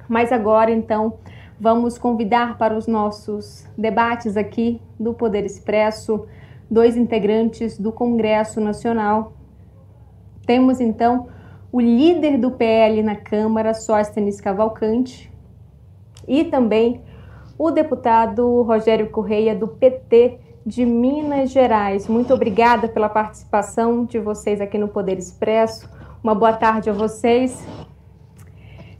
Mas agora, então, vamos convidar para os nossos debates aqui do Poder Expresso 2 integrantes do Congresso Nacional. Temos, então, o líder do PL na Câmara, Sóstenes Cavalcante, e também o deputado Rogério Correia, do PT de Minas Gerais. Muito obrigada pela participação de vocês aqui no Poder Expresso. Uma boa tarde a vocês.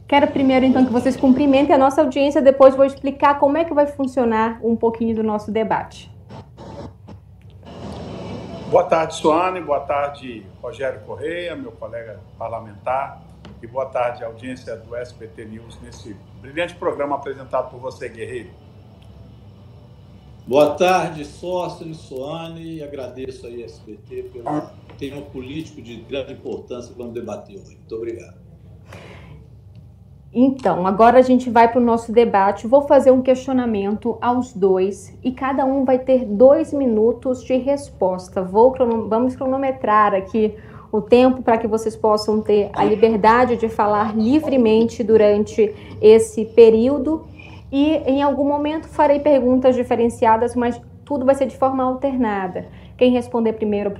Quero primeiro, então, que vocês cumprimentem a nossa audiência, depois vou explicar como é que vai funcionar um pouquinho do nosso debate. Boa tarde, Suane. Boa tarde, Rogério Correia, meu colega parlamentar. E boa tarde, audiência do SBT News, nesse brilhante programa apresentado por você, Guerreiro. Boa tarde, Sóstenes, Suane, e agradeço aí a SBT pelo tema político de grande importância que vamos debater hoje. Muito obrigado. Então, agora a gente vai para o nosso debate. Vou fazer um questionamento aos dois e cada um vai ter 2 minutos de resposta. Vamos cronometrar aqui o tempo para que vocês possam ter a liberdade de falar livremente durante esse período. E em algum momento farei perguntas diferenciadas, mas tudo vai ser de forma alternada. Quem responder primeiro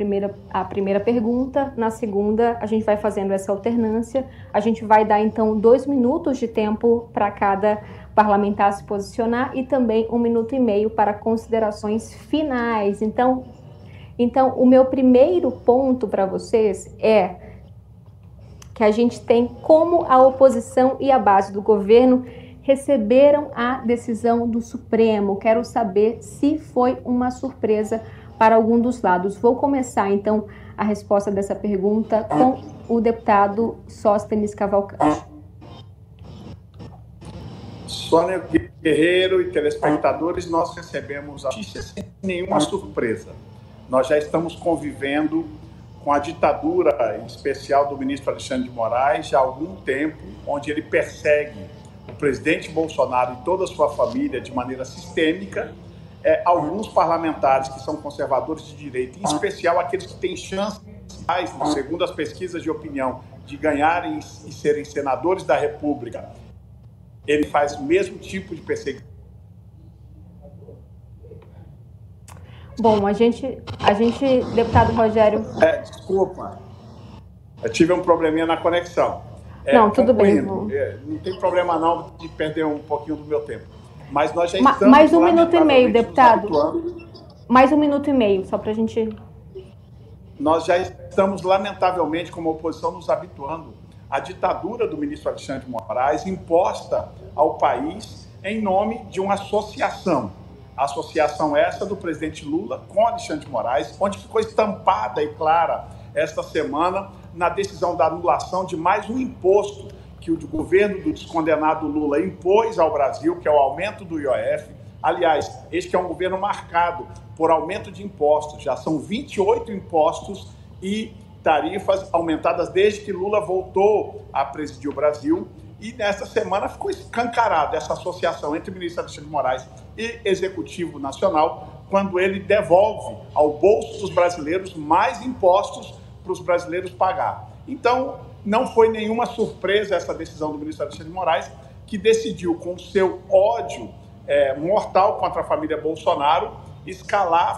a primeira pergunta, na segunda a gente vai fazendo essa alternância. A gente vai dar então 2 minutos de tempo para cada parlamentar se posicionar e também 1,5 minutos para considerações finais. Então o meu primeiro ponto para vocês é que a gente tem como a oposição e a base do governo receberam a decisão do Supremo. Quero saber se foi uma surpresa para algum dos lados. Vou começar, então, a resposta dessa pergunta com o deputado Sóstenes Cavalcante. Sônia Guerreiro e telespectadores, nós recebemos a notícia sem nenhuma surpresa. Nós já estamos convivendo com a ditadura, em especial do ministro Alexandre de Moraes, já há algum tempo, onde ele persegue o presidente Bolsonaro e toda a sua família de maneira sistêmica. Alguns parlamentares que são conservadores de direita, em especial aqueles que têm chances, segundo as pesquisas de opinião, de ganharem e serem senadores da República, ele faz o mesmo tipo de perseguição. Bom, a gente, deputado Rogério... Desculpa, eu tive um probleminha na conexão. Não, tudo bem. Não tem problema não de perder um pouquinho do meu tempo. Mas nós já estamos... Mais 1,5 minutos, deputado. Mais 1,5 minutos, só para a gente... Nós já estamos, lamentavelmente, como oposição, nos habituando à ditadura do ministro Alexandre de Moraes, imposta ao país em nome de uma associação. A associação essa do presidente Lula com Alexandre de Moraes, onde ficou estampada e clara esta semana na decisão da anulação de mais um imposto que o governo do descondenado Lula impôs ao Brasil, que é o aumento do IOF. Aliás, este é um governo marcado por aumento de impostos. Já são 28 impostos e tarifas aumentadas desde que Lula voltou a presidir o Brasil. E nesta semana ficou escancarada essa associação entre o ministro Alexandre de Moraes e Executivo Nacional, quando ele devolve ao bolso dos brasileiros mais impostos para os brasileiros pagar. Então, não foi nenhuma surpresa essa decisão do ministro Alexandre de Moraes, que decidiu, com seu ódio mortal contra a família Bolsonaro,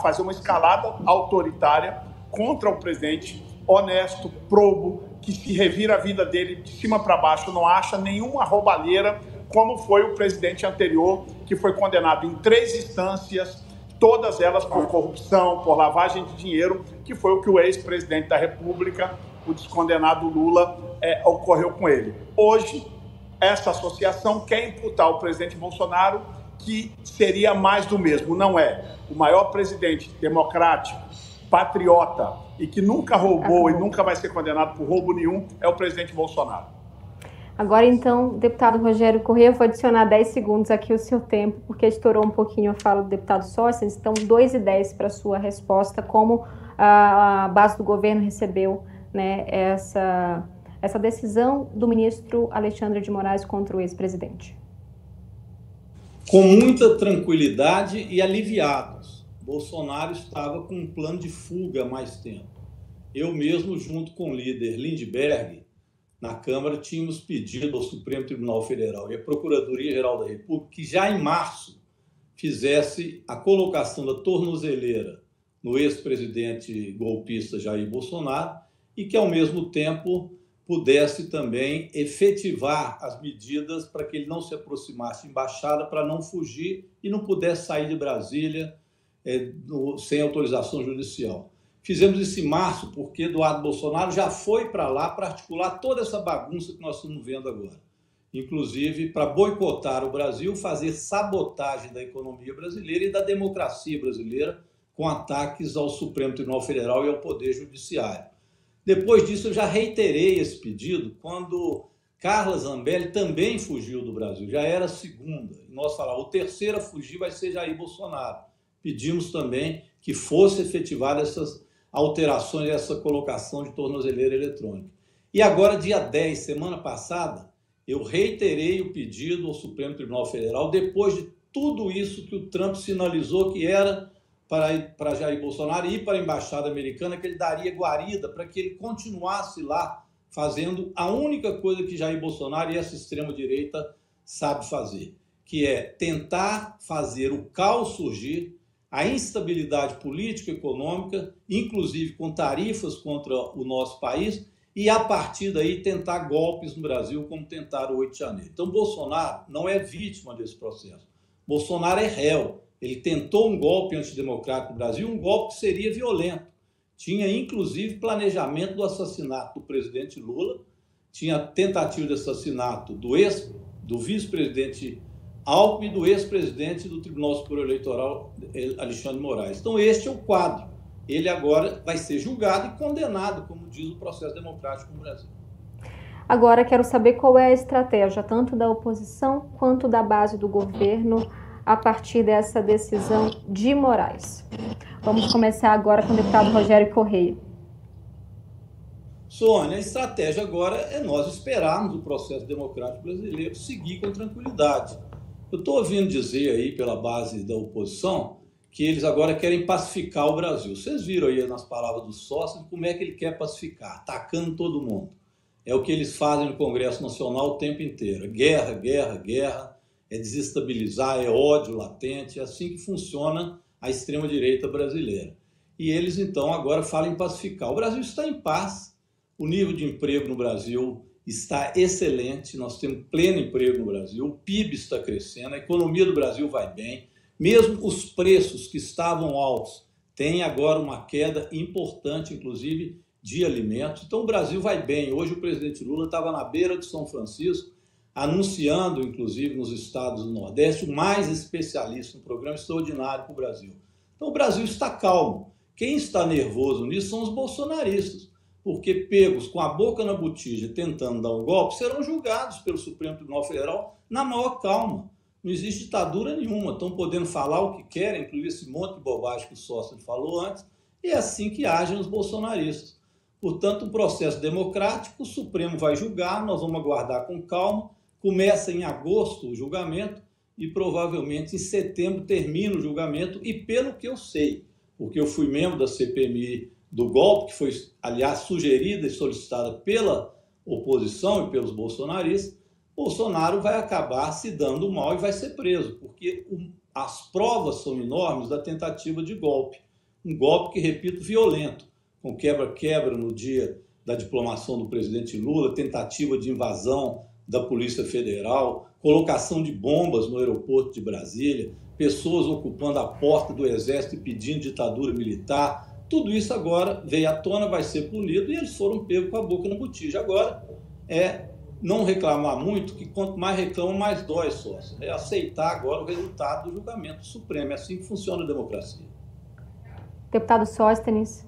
fazer uma escalada autoritária contra o presidente honesto, probo, que se revira a vida dele de cima para baixo, não acha nenhuma roubalheira, como foi o presidente anterior, que foi condenado em 3 instâncias, todas elas por corrupção, por lavagem de dinheiro, que foi o que o ex-presidente da República, o descondenado Lula, ocorreu com ele. Hoje, essa associação quer imputar ao presidente Bolsonaro que seria mais do mesmo. Não é. O maior presidente democrático, patriota e que nunca roubou e nunca vai ser condenado por roubo nenhum é o presidente Bolsonaro. Agora, então, deputado Rogério Correia, eu vou adicionar 10 segundos aqui o seu tempo, porque estourou um pouquinho a fala do deputado Sóstenes, então 2:10 para a sua resposta, como a base do governo recebeu, né, essa decisão do ministro Alexandre de Moraes contra o ex-presidente. Com muita tranquilidade e aliviados. Bolsonaro estava com um plano de fuga há mais tempo. Eu mesmo, junto com o líder Lindbergh, na Câmara, tínhamos pedido ao Supremo Tribunal Federal e à Procuradoria-Geral da República que já em março fizesse a colocação da tornozeleira no ex-presidente golpista Jair Bolsonaro e que, ao mesmo tempo, pudesse também efetivar as medidas para que ele não se aproximasse da embaixada, para não fugir e não pudesse sair de Brasília sem autorização judicial. Fizemos isso em março porque Eduardo Bolsonaro já foi para lá para articular toda essa bagunça que nós estamos vendo agora. Inclusive para boicotar o Brasil, fazer sabotagem da economia brasileira e da democracia brasileira com ataques ao Supremo Tribunal Federal e ao Poder Judiciário. Depois disso, eu já reiterei esse pedido quando Carla Zambelli também fugiu do Brasil. Já era a segunda. E nós falávamos, o terceiro a fugir vai ser Jair Bolsonaro. Pedimos também que fosse efetivada essas alterações, essa colocação de tornozeleira eletrônica. E agora, dia 10, semana passada, eu reiterei o pedido ao Supremo Tribunal Federal, depois de tudo isso que o Trump sinalizou que era para Jair Bolsonaro ir para a Embaixada Americana, que ele daria guarida para que ele continuasse lá fazendo a única coisa que Jair Bolsonaro e essa extrema-direita sabe fazer, que é tentar fazer o caos surgir, a instabilidade política e econômica, inclusive com tarifas contra o nosso país, e a partir daí tentar golpes no Brasil, como tentaram o 8 de janeiro. Então, Bolsonaro não é vítima desse processo. Bolsonaro é réu. Ele tentou um golpe antidemocrático no Brasil, um golpe que seria violento. Tinha, inclusive, planejamento do assassinato do presidente Lula, tinha tentativa de assassinato do vice-presidente Alckmin e do ex-presidente do Tribunal Superior Eleitoral, Alexandre de Moraes. Então, este é o quadro. Ele agora vai ser julgado e condenado, como diz o processo democrático no Brasil. Agora, quero saber qual é a estratégia, tanto da oposição quanto da base do governo, a partir dessa decisão de Moraes. Vamos começar agora com o deputado Rogério Correia. Sônia, a estratégia agora é nós esperarmos o processo democrático brasileiro seguir com tranquilidade. Eu estou ouvindo dizer aí pela base da oposição que eles agora querem pacificar o Brasil. Vocês viram aí nas palavras do sócio como é que ele quer pacificar, atacando todo mundo. É o que eles fazem no Congresso Nacional o tempo inteiro. Guerra, guerra, guerra, é desestabilizar, é ódio latente, é assim que funciona a extrema-direita brasileira. E eles, então, agora falam em pacificar. O Brasil está em paz, o nível de emprego no Brasil está excelente, nós temos pleno emprego no Brasil, o PIB está crescendo, a economia do Brasil vai bem, mesmo os preços que estavam altos têm agora uma queda importante, inclusive, de alimentos. Então, o Brasil vai bem. Hoje, o presidente Lula estava na beira de São Francisco, anunciando, inclusive, nos estados do Nordeste, o mais especialista, um programa extraordinário para o Brasil. Então, o Brasil está calmo. Quem está nervoso nisso são os bolsonaristas, porque pegos com a boca na botija tentando dar um golpe, serão julgados pelo Supremo Tribunal Federal na maior calma. Não existe ditadura nenhuma, estão podendo falar o que querem, inclusive esse monte de bobagem que o sócio falou antes, e é assim que agem os bolsonaristas. Portanto, um processo democrático, o Supremo vai julgar, nós vamos aguardar com calma, começa em agosto o julgamento e provavelmente em setembro termina o julgamento, e pelo que eu sei, porque eu fui membro da CPMI do golpe, que foi, aliás, sugerida e solicitada pela oposição e pelos bolsonaristas, Bolsonaro vai acabar se dando mal e vai ser preso, porque as provas são enormes da tentativa de golpe. Um golpe que, repito, violento, com quebra-quebra no dia da diplomação do presidente Lula, tentativa de invasão da Polícia Federal, colocação de bombas no aeroporto de Brasília, pessoas ocupando a porta do Exército e pedindo ditadura militar. Tudo isso agora veio à tona, vai ser punido e eles foram pegos com a boca na botija. Agora é não reclamar muito, que quanto mais reclama, mais dói, sócio. É aceitar agora o resultado do julgamento supremo. É assim que funciona a democracia. Deputado Sóstenes.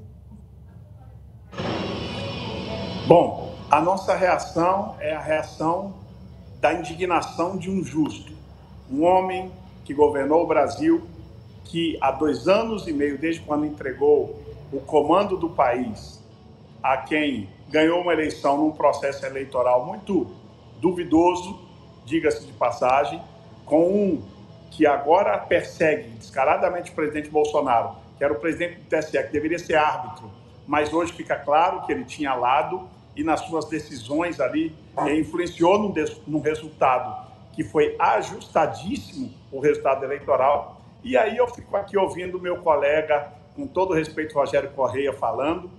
Bom, a nossa reação é a reação da indignação de um justo. Um homem que governou o Brasil, que há 2 anos e meio, desde quando entregou o comando do país a quem ganhou uma eleição num processo eleitoral muito duvidoso, diga-se de passagem, com um que agora persegue descaradamente o presidente Bolsonaro, que era o presidente do TSE, que deveria ser árbitro, mas hoje fica claro que ele tinha lado e nas suas decisões ali, influenciou num resultado que foi ajustadíssimo, o resultado eleitoral. E aí eu fico aqui ouvindo meu colega, com todo respeito, Rogério Correia, falando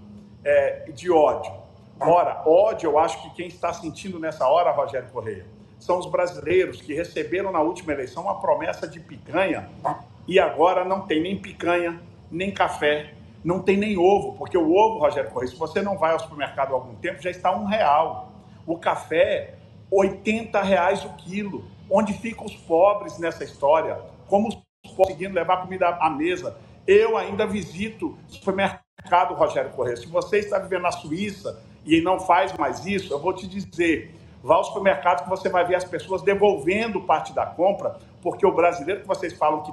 de ódio. Ora, ódio, eu acho que quem está sentindo nessa hora, Rogério Correia, são os brasileiros que receberam na última eleição uma promessa de picanha e agora não tem nem picanha, nem café, não tem nem ovo, porque o ovo, Rogério Correia, se você não vai ao supermercado há algum tempo, já está R$1. O café, R$80 o quilo. Onde ficam os pobres nessa história? Como os pobres conseguindo levar comida à mesa? Eu ainda visito supermercado, Rogério Correia. Se você está vivendo na Suíça e não faz mais isso, eu vou te dizer, vá ao supermercado que você vai ver as pessoas devolvendo parte da compra, porque o brasileiro que vocês falam que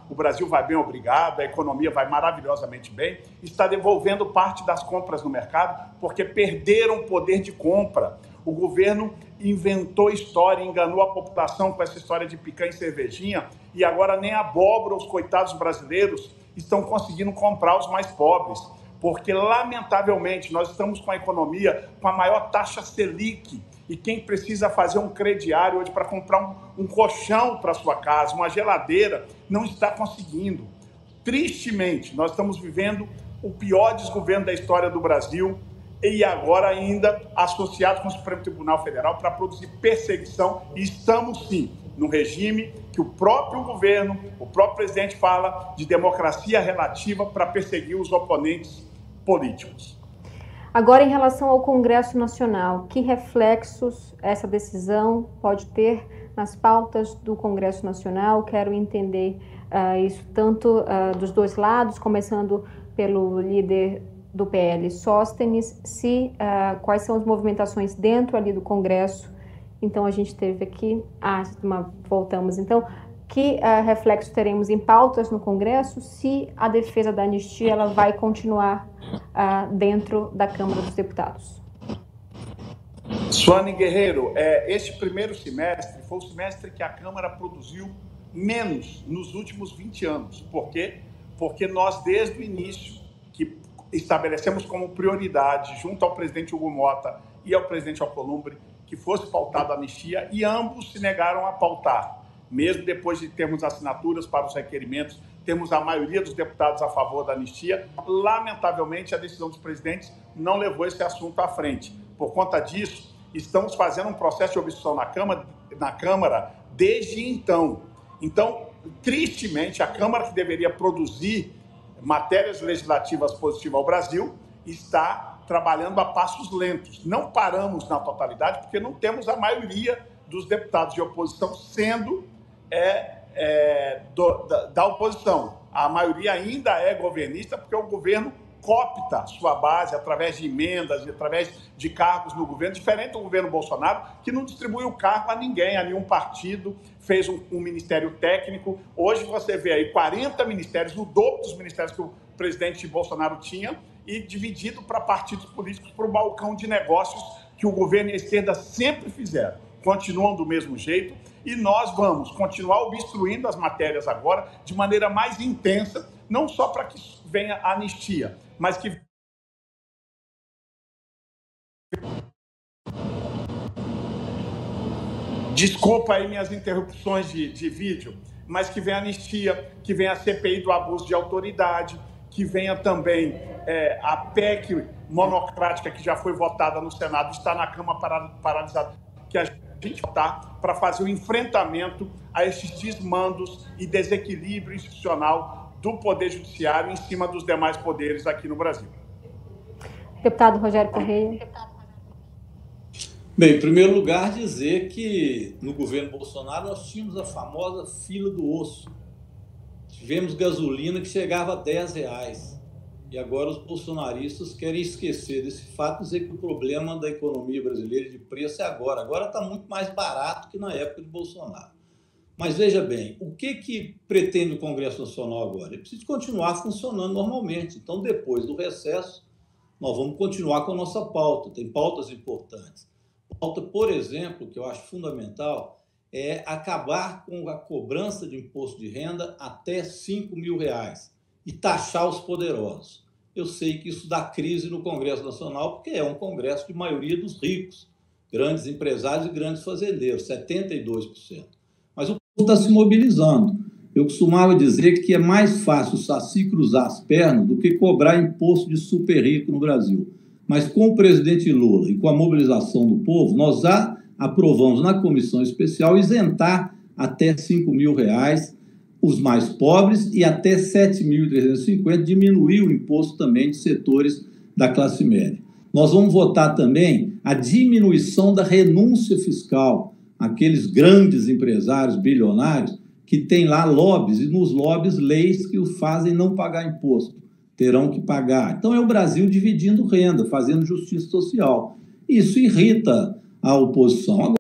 o Brasil vai bem, obrigado, a economia vai maravilhosamente bem, está devolvendo parte das compras no mercado porque perderam o poder de compra. O governo inventou história, enganou a população com essa história de picanha e cervejinha, e agora nem abóbora os coitados brasileiros estão conseguindo comprar, os mais pobres, porque, lamentavelmente, nós estamos com a economia com a maior taxa Selic, e quem precisa fazer um crediário hoje para comprar um colchão para sua casa, uma geladeira, não está conseguindo. Tristemente, nós estamos vivendo o pior desgoverno da história do Brasil, e agora ainda associados com o Supremo Tribunal Federal para produzir perseguição, e estamos sim num regime que o próprio governo, o próprio presidente fala de democracia relativa para perseguir os oponentes políticos. Agora, em relação ao Congresso Nacional, que reflexos essa decisão pode ter nas pautas do Congresso Nacional? Quero entender isso tanto dos dois lados, começando pelo líder do PL, Sóstenes, quais são as movimentações dentro ali do Congresso. Então, a gente teve aqui, voltamos. Então, que reflexo teremos em pautas no Congresso, se a defesa da anistia ela vai continuar dentro da Câmara dos Deputados? Suane Guerreiro, este primeiro semestre foi o semestre que a Câmara produziu menos nos últimos 20 anos. Por quê? Porque nós, desde o início, que estabelecemos como prioridade, junto ao presidente Hugo Mota e ao presidente Alcolumbre, que fosse pautada a anistia, e ambos se negaram a pautar. Mesmo depois de termos assinaturas para os requerimentos, temos a maioria dos deputados a favor da anistia, lamentavelmente a decisão dos presidentes não levou esse assunto à frente. Por conta disso, estamos fazendo um processo de obstrução na Câmara desde então. Então, tristemente, a Câmara, que deveria produzir matérias legislativas positivas ao Brasil, está trabalhando a passos lentos. Não paramos na totalidade, porque não temos a maioria dos deputados de oposição sendo da oposição. A maioria ainda é governista, porque o governo coopta sua base através de emendas, através de cargos no governo, diferente do governo Bolsonaro, que não distribui o cargo a ninguém, a nenhum partido, fez um ministério técnico. Hoje você vê aí 40 ministérios, o dobro dos ministérios que o presidente Bolsonaro tinha, e dividido para partidos políticos, para o balcão de negócios que o governo e a esquerda sempre fizeram. Continuam do mesmo jeito, e nós vamos continuar obstruindo as matérias agora de maneira mais intensa, não só para que venha a anistia, mas que... Desculpa aí minhas interrupções de vídeo, mas que venha a anistia, que venha a CPI do abuso de autoridade, que venha também a PEC monocrática, que já foi votada no Senado, está na Câmara paralisada, que a gente votar para fazer o enfrentamento a esses desmandos e desequilíbrio institucional do Poder Judiciário em cima dos demais poderes aqui no Brasil. Deputado Rogério Correia. Bem, em primeiro lugar, dizer que no governo Bolsonaro nós tínhamos a famosa fila do osso. Tivemos gasolina que chegava a R$10. E agora os bolsonaristas querem esquecer desse fato e dizer que o problema da economia brasileira de preço é agora. Agora está muito mais barato que na época de Bolsonaro. Mas veja bem, o que pretende o Congresso Nacional agora? Ele precisa continuar funcionando normalmente. Então, depois do recesso, nós vamos continuar com a nossa pauta. Tem pautas importantes. Pauta, por exemplo, que eu acho fundamental, é acabar com a cobrança de imposto de renda até R$5.000 e taxar os poderosos. eu sei que isso dá crise no Congresso Nacional, porque é um congresso de maioria dos ricos, grandes empresários e grandes fazendeiros, 72%. Mas o povo está se mobilizando. Eu costumava dizer que é mais fácil o Saci cruzar as pernas do que cobrar imposto de super rico no Brasil. Mas com o presidente Lula e com a mobilização do povo, nós já aprovamos na comissão especial isentar até R$ 5.000 os mais pobres e até 7.350 diminuir o imposto também de setores da classe média. Nós vamos votar também a diminuição da renúncia fiscal, aqueles grandes empresários bilionários que têm lá lobbies, e nos lobbies leis que os fazem não pagar imposto, terão que pagar. Então é o Brasil dividindo renda, fazendo justiça social. Isso irrita a oposição.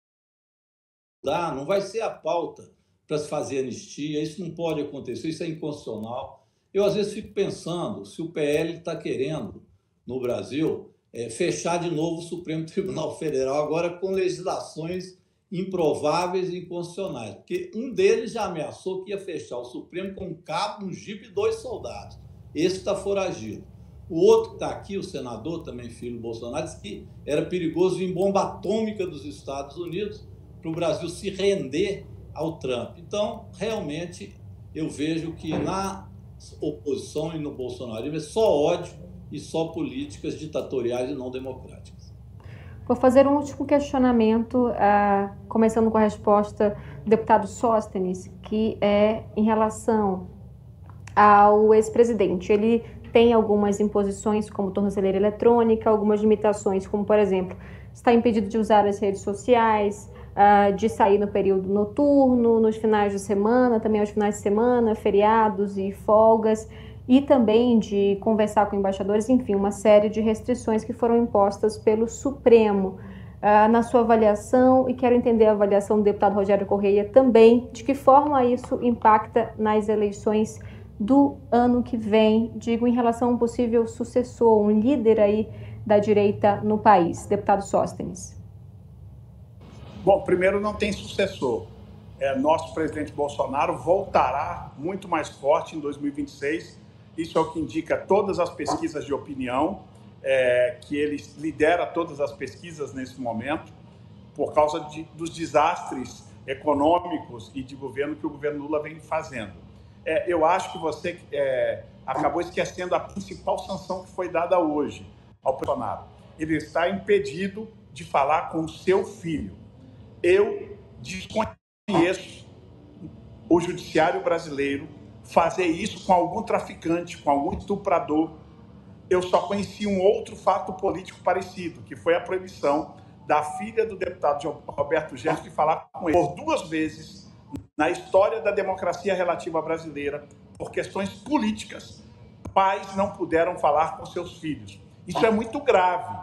Agora, não vai ser a pauta para se fazer anistia, isso não pode acontecer, isso é inconstitucional. Eu, às vezes, fico pensando se o PL está querendo, no Brasil, fechar de novo o Supremo Tribunal Federal, agora com legislações improváveis e inconstitucionais, porque um deles já ameaçou que ia fechar o Supremo com um cabo, um jipe e 2 soldados. Esse está foragido. O outro que está aqui, o senador, também filho do Bolsonaro, disse que era perigoso vir bomba atômica dos Estados Unidos para o Brasil se render ao Trump. Então, realmente, eu vejo que na oposição e no bolsonarismo é só ódio e só políticas ditatoriais e não democráticas. Vou fazer um último questionamento, começando com a resposta do deputado Sóstenes, que é em relação ao ex-presidente. Ele tem algumas imposições, como tornozeleira eletrônica, algumas limitações, como, por exemplo, está impedido de usar as redes sociais, de sair no período noturno, nos finais de semana, também aos finais de semana, feriados e folgas, e também de conversar com embaixadores, enfim, uma série de restrições que foram impostas pelo Supremo. Na sua avaliação, e quero entender a avaliação do deputado Rogério Correia também, de que forma isso impacta nas eleições do ano que vem, digo, em relação a um possível sucessor, um líder aí da direita no país. Deputado Sóstenes. Bom, primeiro, não tem sucessor. Nosso presidente Bolsonaro voltará muito mais forte em 2026. Isso é o que indica todas as pesquisas de opinião, que ele lidera todas as pesquisas nesse momento, por causa dos desastres econômicos e de governo que o governo Lula vem fazendo. Eu acho que você acabou esquecendo a principal sanção que foi dada hoje ao Bolsonaro. Ele está impedido de falar com o seu filho. Eu desconheço o judiciário brasileiro fazer isso com algum traficante, com algum estuprador. Eu só conheci um outro fato político parecido, que foi a proibição da filha do deputado Roberto Jefferson de falar com ele. Por 2 vezes, na história da democracia relativa brasileira, por questões políticas, pais não puderam falar com seus filhos. Isso é muito grave.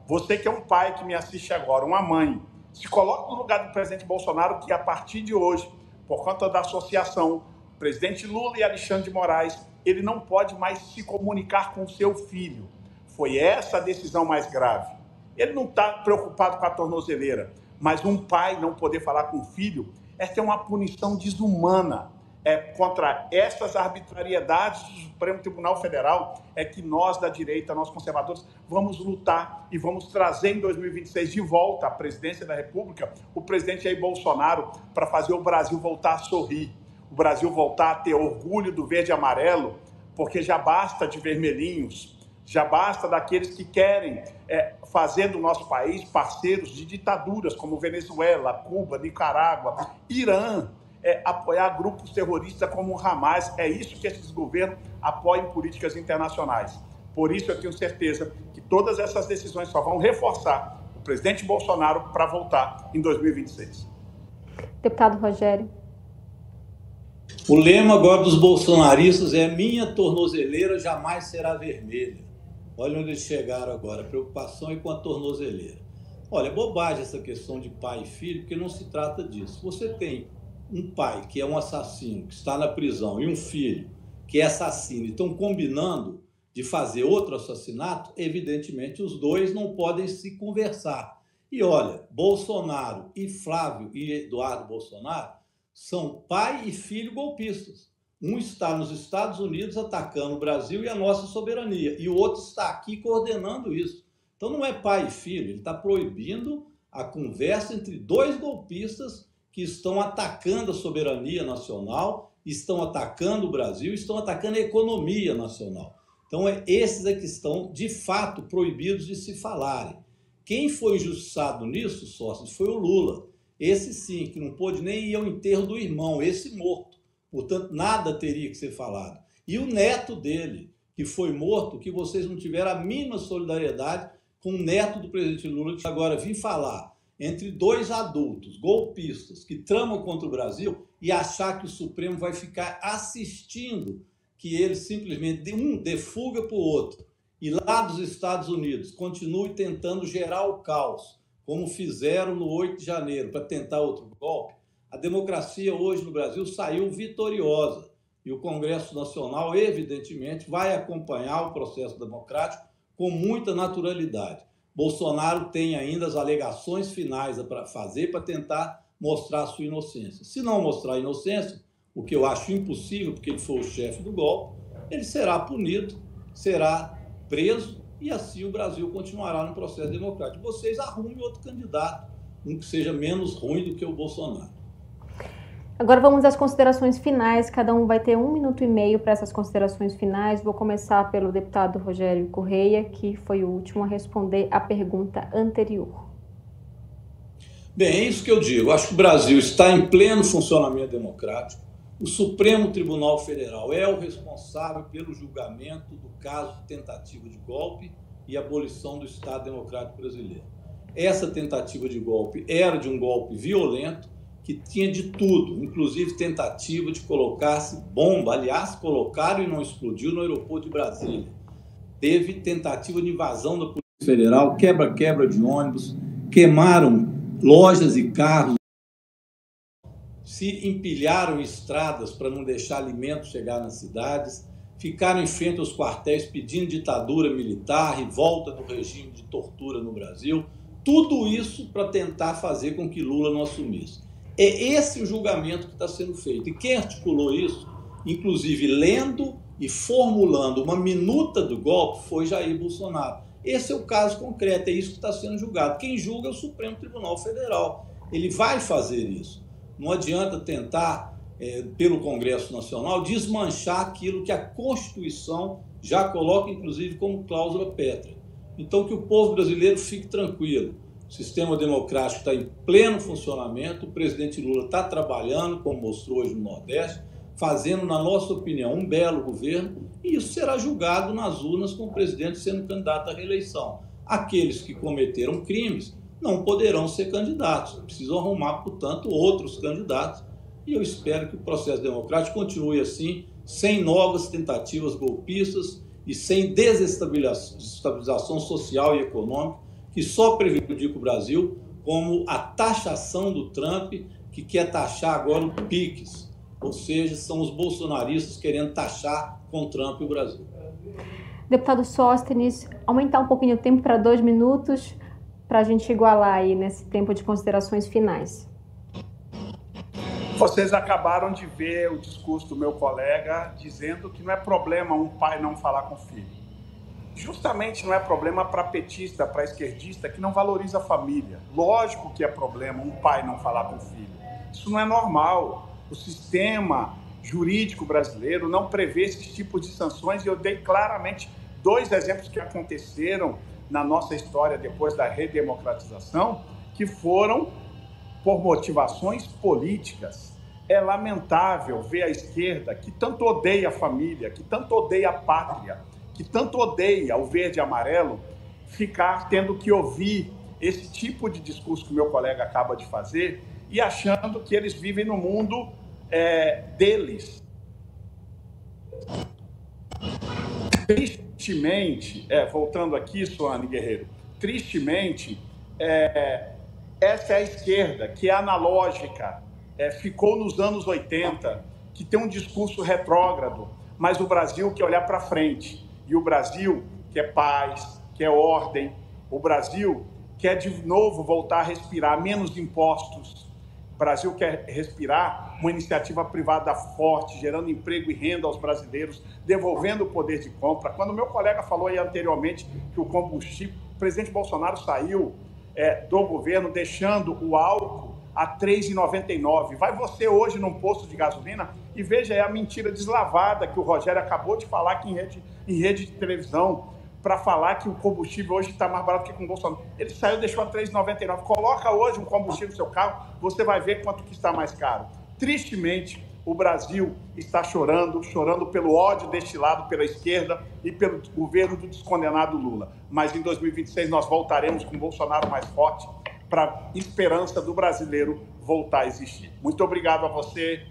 Você que é um pai que me assiste agora, uma mãe, se coloque no lugar do presidente Bolsonaro, que a partir de hoje, por conta da associação presidente Lula e Alexandre de Moraes, ele não pode mais se comunicar com seu filho. Foi essa a decisão mais grave. Ele não está preocupado com a tornozeleira, mas um pai não poder falar com o filho, essa é uma punição desumana. Contra essas arbitrariedades do Supremo Tribunal Federal que nós da direita, nós conservadores, vamos lutar e vamos trazer em 2026 de volta à presidência da República o presidente Jair Bolsonaro para fazer o Brasil voltar a sorrir, o Brasil voltar a ter orgulho do verde e amarelo, porque já basta de vermelhinhos, já basta daqueles que querem fazer do nosso país parceiros de ditaduras como Venezuela, Cuba, Nicarágua, Irã, apoiar grupos terroristas como o Hamas. É isso que esses governos apoiam em políticas internacionais. Por isso, eu tenho certeza que todas essas decisões só vão reforçar o presidente Bolsonaro para voltar em 2026. Deputado Rogério. O lema agora dos bolsonaristas é: minha tornozeleira jamais será vermelha. Olha onde eles chegaram agora, a preocupação é com a tornozeleira. Olha, é bobagem essa questão de pai e filho, porque não se trata disso. Você tem um pai que é um assassino, que está na prisão, e um filho que é assassino, e estão combinando de fazer outro assassinato, evidentemente os dois não podem se conversar. E olha, Bolsonaro e Flávio e Eduardo Bolsonaro são pai e filho golpistas. Um está nos Estados Unidos atacando o Brasil e a nossa soberania, e o outro está aqui coordenando isso. Então não é pai e filho, ele está proibindo a conversa entre dois golpistas que estão atacando a soberania nacional, estão atacando o Brasil, estão atacando a economia nacional. Então esses é que estão, de fato, proibidos de se falarem. Quem foi injustiçado nisso, sócios, foi o Lula. Esse sim, que não pôde nem ir ao enterro do irmão, esse morto. Portanto, nada teria que ser falado. E o neto dele, que foi morto, que vocês não tiveram a mínima solidariedade com o neto do presidente Lula, que agora vim falar entre dois adultos golpistas que tramam contra o Brasil e achar que o Supremo vai ficar assistindo que ele simplesmente dê fuga para o outro. E lá dos Estados Unidos continue tentando gerar o caos, como fizeram no 8 de janeiro, para tentar outro golpe. A democracia hoje no Brasil saiu vitoriosa e o Congresso Nacional, evidentemente, vai acompanhar o processo democrático com muita naturalidade. Bolsonaro tem ainda as alegações finais para fazer para tentar mostrar a sua inocência. Se não mostrar a inocência, o que eu acho impossível, porque ele foi o chefe do golpe, ele será punido, será preso e assim o Brasil continuará no processo democrático. Vocês arrumem outro candidato, um que seja menos ruim do que o Bolsonaro. Agora vamos às considerações finais, cada um vai ter 1 minuto e meio para essas considerações finais. Vou começar pelo deputado Rogério Correia, que foi o último a responder a pergunta anterior. Bem, é isso que eu digo. Acho que o Brasil está em pleno funcionamento democrático. O Supremo Tribunal Federal é o responsável pelo julgamento do caso de tentativa de golpe e abolição do Estado Democrático Brasileiro. Essa tentativa de golpe era de um golpe violento, que tinha de tudo, inclusive tentativa de colocar-se bomba. Aliás, colocaram e não explodiu no aeroporto de Brasília. Teve tentativa de invasão da Polícia Federal, quebra-quebra de ônibus, queimaram lojas e carros, se empilharam em estradas para não deixar alimentos chegar nas cidades, ficaram em frente aos quartéis pedindo ditadura militar, revolta do regime de tortura no Brasil. Tudo isso para tentar fazer com que Lula não assumisse. É esse o julgamento que está sendo feito. E quem articulou isso, inclusive lendo e formulando uma minuta do golpe, foi Jair Bolsonaro. Esse é o caso concreto, é isso que está sendo julgado. Quem julga é o Supremo Tribunal Federal. Ele vai fazer isso. Não adianta tentar, pelo Congresso Nacional, desmanchar aquilo que a Constituição já coloca, inclusive, como cláusula pétrea. Então, que o povo brasileiro fique tranquilo. O sistema democrático está em pleno funcionamento, o presidente Lula está trabalhando, como mostrou hoje no Nordeste, fazendo, na nossa opinião, um belo governo, e isso será julgado nas urnas com o presidente sendo candidato à reeleição. Aqueles que cometeram crimes não poderão ser candidatos, precisam arrumar, portanto, outros candidatos, e eu espero que o processo democrático continue assim, sem novas tentativas golpistas e sem desestabilização social e econômica, que só prejudica o Brasil, como a taxação do Trump, que quer taxar agora o PIX. Ou seja, são os bolsonaristas querendo taxar com Trump o Brasil. Deputado Sóstenes, aumentar um pouquinho o tempo para 2 minutos, para a gente igualar aí nesse tempo de considerações finais. Vocês acabaram de ver o discurso do meu colega dizendo que não é problema um pai não falar com o filho. Justamente não é problema para petista, para esquerdista, que não valoriza a família. Lógico que é problema um pai não falar com o filho. Isso não é normal. O sistema jurídico brasileiro não prevê esse tipo de sanções, e eu dei claramente 2 exemplos que aconteceram na nossa história depois da redemocratização, que foram por motivações políticas. É lamentável ver a esquerda, que tanto odeia a família, que tanto odeia a pátria, que tanto odeia o verde e amarelo, ficar tendo que ouvir esse tipo de discurso que o meu colega acaba de fazer e achando que eles vivem no mundo deles. Tristemente, voltando aqui, Suane Guerreiro, tristemente, essa é a esquerda, que é analógica, ficou nos anos 80, que tem um discurso retrógrado, mas o Brasil quer olhar para frente. E o Brasil quer paz, quer ordem. O Brasil quer de novo voltar a respirar menos impostos, Brasil quer respirar uma iniciativa privada forte, gerando emprego e renda aos brasileiros, devolvendo o poder de compra. Quando o meu colega falou aí anteriormente que o combustível, o presidente Bolsonaro saiu do governo deixando o álcool a R$ 3,99. Vai você hoje num posto de gasolina e veja aí a mentira deslavada que o Rogério acabou de falar aqui em rede de televisão, para falar que o combustível hoje está mais barato que com o Bolsonaro. Ele saiu e deixou a R$ 3,99. Coloca hoje um combustível no seu carro, você vai ver quanto que está mais caro. Tristemente, o Brasil está chorando pelo ódio destilado pela esquerda e pelo governo do descondenado Lula. Mas em 2026 nós voltaremos com o Bolsonaro mais forte para a esperança do brasileiro voltar a existir. Muito obrigado a você,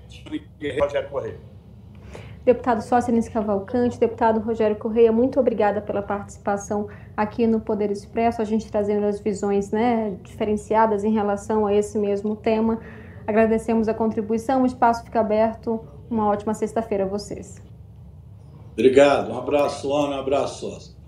Rogério Correia. Deputado Sóstenes Cavalcante, deputado Rogério Correia, muito obrigada pela participação aqui no Poder Expresso, a gente trazendo as visões, né, diferenciadas em relação a esse mesmo tema. Agradecemos a contribuição, o espaço fica aberto. Uma ótima sexta-feira a vocês. Obrigado, um abraço, Ana, um abraço, Sócio.